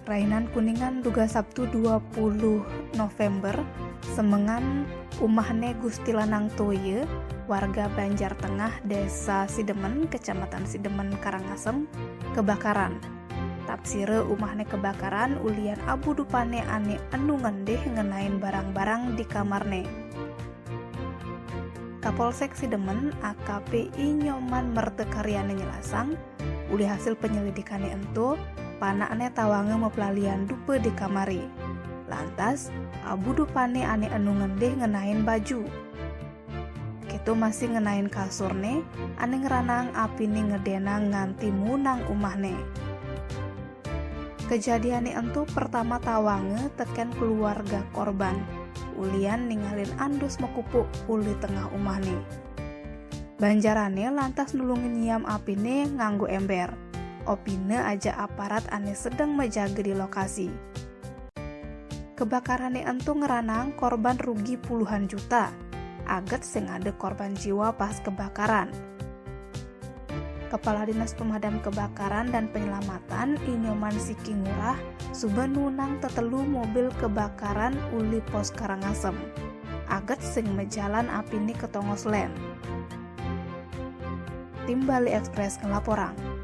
Rainan Kuningan duga Sabtu 20 November, semengan umahne Gusti Lanang Toye, warga Banjar Tengah, Desa Sidemen, Kecamatan Sidemen, Karangasem, kebakaran. Tapsire umahne kebakaran ulian abu dupane ane anu ngendeh ngenain barang-barang di kamarne. Kapolsek Sidemen AKP Nyoman Mertekaryana nyelasang, uli hasil penyelidikannya ento, panakne tawange mepelalian dupe di kamari. Lantas, abu dupane ane anu ngendeh ngenain baju. Kitu masih ngenain kasurne, ane ngeranang apine ngedena nganti munang umahne. Kejadian itu pertama tawange teken keluarga korban, ulian ninggalin andus mekupuk uli tengah umahne. Banjarane lantas nulungin nyiam apine nganggo ember. Opine aja aparat ane sedang menjaga di lokasi. Kebakarane entu ngeranang korban rugi puluhan juta. Aget sing ada korban jiwa pas kebakaran. Kepala Dinas Pemadam Kebakaran dan Penyelamatan Inyoman Siki Ngurah suben nunang tetelu mobil kebakaran uli pos Karangasem. Aget sing mejalan apini ke Tongoslen. Tim Bali Express ngelaporang.